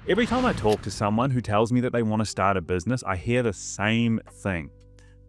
Every time I talk to someone who tells me that they want to start a business, I hear the same thing,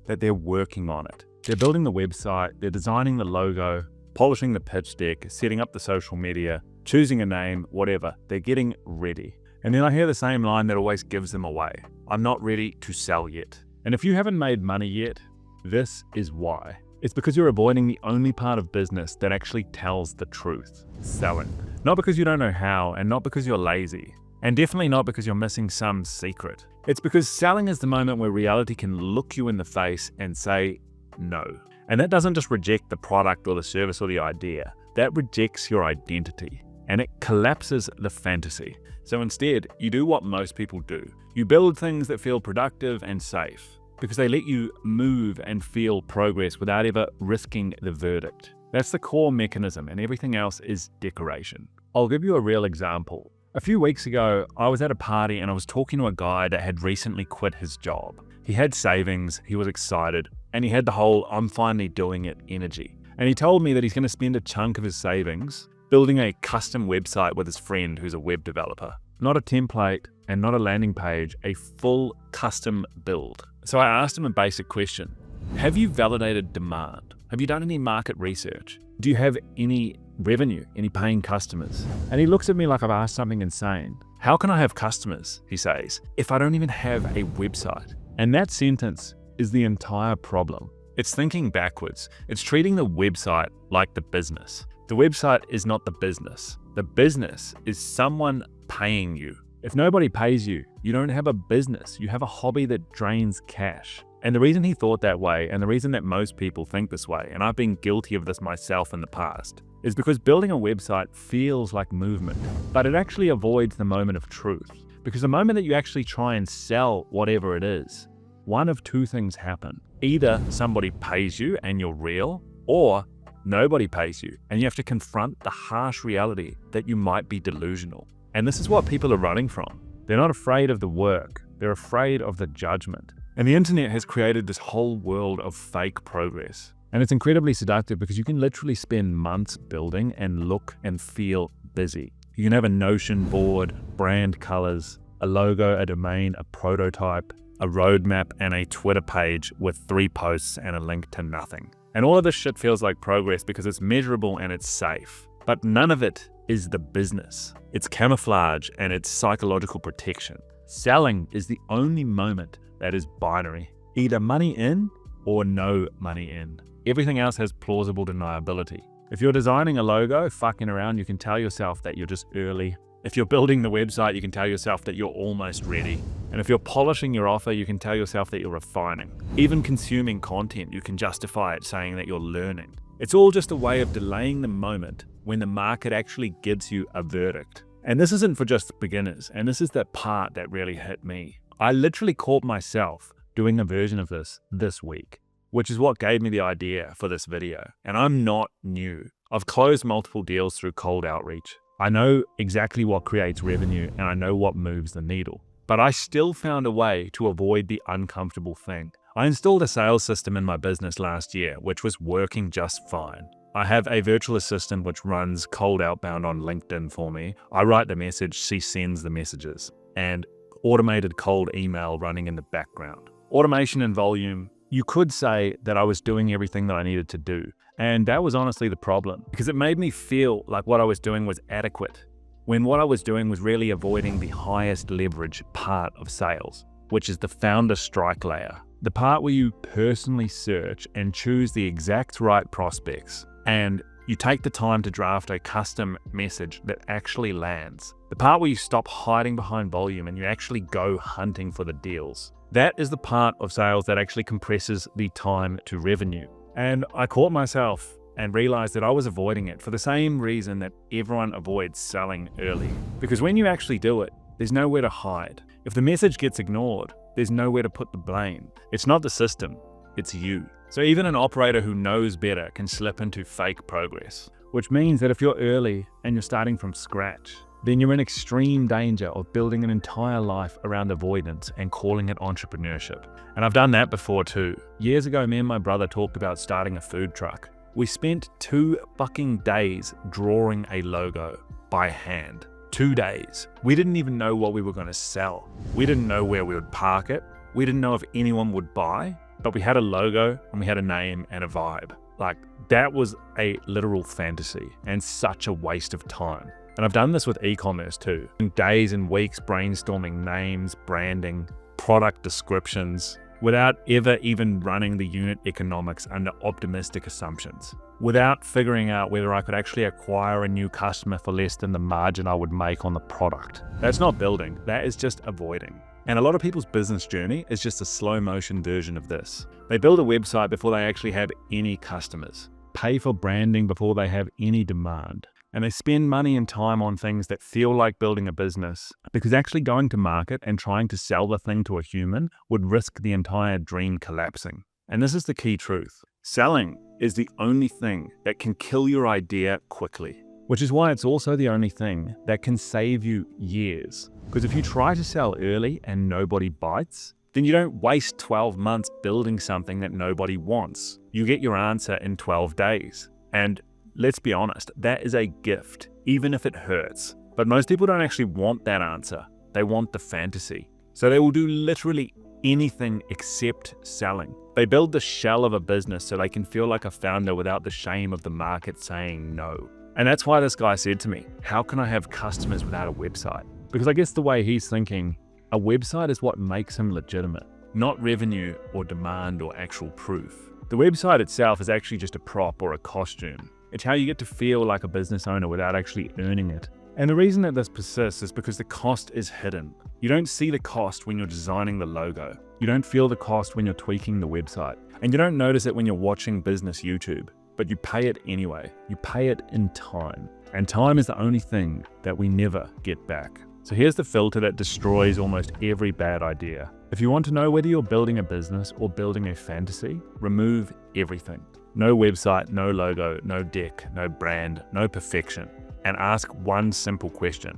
that they're working on it. They're building the website, they're designing the logo, polishing the pitch deck, setting up the social media, choosing a name, whatever. They're getting ready. And then I hear the same line that always gives them away. I'm not ready to sell yet. And if you haven't made money yet, this is why. It's because you're avoiding the only part of business that actually tells the truth, selling. Not because you don't know how, and not because you're lazy. And definitely not because you're missing some secret. It's because selling is the moment where reality can look you in the face and say no. And that doesn't just reject the product or the service or the idea. That rejects your identity. And it collapses the fantasy. So instead, you do what most people do. You build things that feel productive and safe, because they let you move and feel progress without ever risking the verdict. That's the core mechanism, and everything else is decoration. I'll give you a real example. A few weeks ago, I was at a party and I was talking to a guy that had recently quit his job. He had savings, he was excited, and he had the whole "I'm finally doing it" energy. And he told me that he's going to spend a chunk of his savings building a custom website with his friend who's a web developer. Not a template and not a landing page, a full custom build. So I asked him a basic question. Have you validated demand? Have you done any market research? Do you have any revenue, any paying customers? And he looks at me like I've asked something insane. How can I have customers, he says, if I don't even have a website? And that sentence is the entire problem. It's thinking backwards. It's treating the website like the business. The website is not the business. The business is someone paying you. If nobody pays you, you don't have a business. You have a hobby that drains cash. And the reason he thought that way, and the reason that most people think this way, and I've been guilty of this myself in the past, is because building a website feels like movement, but it actually avoids the moment of truth. Because the moment that you actually try and sell whatever it is, one of two things happen. Either somebody pays you and you're real, or nobody pays you and you have to confront the harsh reality that you might be delusional. And this is what people are running from. They're not afraid of the work, they're afraid of the judgment. And the internet has created this whole world of fake progress. And it's incredibly seductive because you can literally spend months building and look and feel busy. You can have a Notion board, brand colors, a logo, a domain, a prototype, a roadmap, and a Twitter page with 3 posts and a link to nothing. And all of this shit feels like progress because it's measurable and it's safe. But none of it is the business. It's camouflage and it's psychological protection. Selling is the only moment that is binary. Either money in or no money in. Everything else has plausible deniability. If you're designing a logo, fucking around, you can tell yourself that you're just early. If you're building the website, you can tell yourself that you're almost ready. And if you're polishing your offer, you can tell yourself that you're refining. Even consuming content, you can justify it saying that you're learning. It's all just a way of delaying the moment when the market actually gives you a verdict. And this isn't for just beginners, and this is the part that really hit me. I literally caught myself doing a version of this week, which is what gave me the idea for this video. And I'm not new. I've closed multiple deals through cold outreach. I know exactly what creates revenue and I know what moves the needle. But I still found a way to avoid the uncomfortable thing. I installed a sales system in my business last year, which was working just fine. I have a virtual assistant which runs cold outbound on LinkedIn for me. I write the message, she sends the messages, and automated cold email running in the background. Automation and volume. You could say that I was doing everything that I needed to do. And that was honestly the problem, because it made me feel like what I was doing was adequate, when what I was doing was really avoiding the highest leverage part of sales, which is the founder strike layer. The part where you personally search and choose the exact right prospects, and you take the time to draft a custom message that actually lands. The part where you stop hiding behind volume and you actually go hunting for the deals. That is the part of sales that actually compresses the time to revenue. And I caught myself and realized that I was avoiding it for the same reason that everyone avoids selling early. Because when you actually do it, there's nowhere to hide. If the message gets ignored, there's nowhere to put the blame. It's not the system, it's you. So even an operator who knows better can slip into fake progress, which means that if you're early and you're starting from scratch, then you're in extreme danger of building an entire life around avoidance and calling it entrepreneurship. And I've done that before too. Years ago, me and my brother talked about starting a food truck. We spent 2 fucking days drawing a logo by hand. 2 days. We didn't even know what we were going to sell. We didn't know where we would park it. We didn't know if anyone would buy, but we had a logo and we had a name and a vibe. Like, that was a literal fantasy and such a waste of time. And I've done this with e-commerce too. In days and weeks brainstorming names, branding, product descriptions, without ever even running the unit economics under optimistic assumptions, without figuring out whether I could actually acquire a new customer for less than the margin I would make on the product. That's not building, that is just avoiding. And a lot of people's business journey is just a slow motion version of this. They build a website before they actually have any customers, pay for branding before they have any demand, and they spend money and time on things that feel like building a business, because actually going to market and trying to sell the thing to a human would risk the entire dream collapsing. And this is the key truth. Selling is the only thing that can kill your idea quickly, which is why it's also the only thing that can save you years. Because if you try to sell early and nobody bites, then you don't waste 12 months building something that nobody wants. You get your answer in 12 days. And let's be honest, that is a gift, even if it hurts. But most people don't actually want that answer. They want the fantasy. So they will do literally anything except selling. They build the shell of a business so they can feel like a founder without the shame of the market saying no. And that's why this guy said to me, how can I have customers without a website? Because I guess the way he's thinking, a website is what makes him legitimate, not revenue or demand or actual proof. The website itself is actually just a prop or a costume. It's how you get to feel like a business owner without actually earning it. And the reason that this persists is because the cost is hidden. You don't see the cost when you're designing the logo. You don't feel the cost when you're tweaking the website. And you don't notice it when you're watching business YouTube, but you pay it anyway. You pay it in time. And time is the only thing that we never get back. So here's the filter that destroys almost every bad idea. If you want to know whether you're building a business or building a fantasy, remove everything. No website, no logo, no deck, no brand, no perfection. And ask one simple question.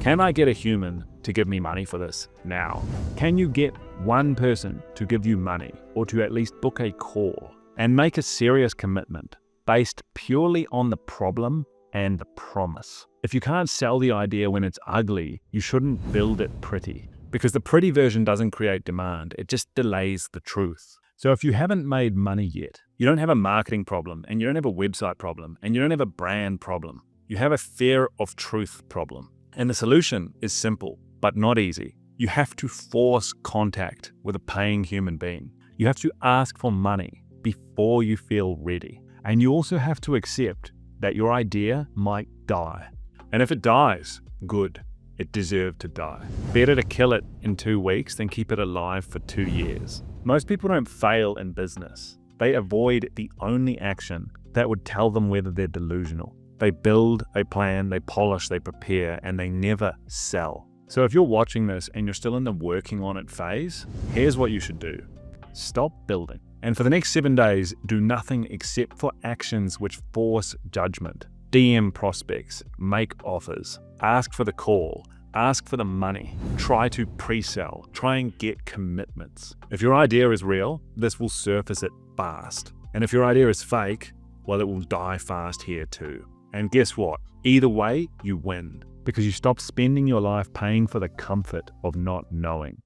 Can I get a human to give me money for this now? Can you get one person to give you money or to at least book a call and make a serious commitment based purely on the problem and the promise? If you can't sell the idea when it's ugly, you shouldn't build it pretty, because the pretty version doesn't create demand, it just delays the truth. So if you haven't made money yet, you don't have a marketing problem, and you don't have a website problem, and you don't have a brand problem. You have a fear of truth problem. And the solution is simple, but not easy. You have to force contact with a paying human being. You have to ask for money before you feel ready. And you also have to accept that your idea might die. And if it dies, good. It deserved to die. Better to kill it in 2 weeks than keep it alive for 2 years. Most people don't fail in business. They avoid the only action that would tell them whether they're delusional. They build, they plan, they polish, they prepare, and they never sell. So if you're watching this and you're still in the working on it phase, here's what you should do. Stop building. And for the next 7 days, do nothing except for actions which force judgment. DM prospects, make offers, ask for the call, ask for the money, try to pre-sell, try and get commitments. If your idea is real, this will surface it fast. And if your idea is fake, well, it will die fast here too. And guess what? Either way, you win, because you stop spending your life paying for the comfort of not knowing.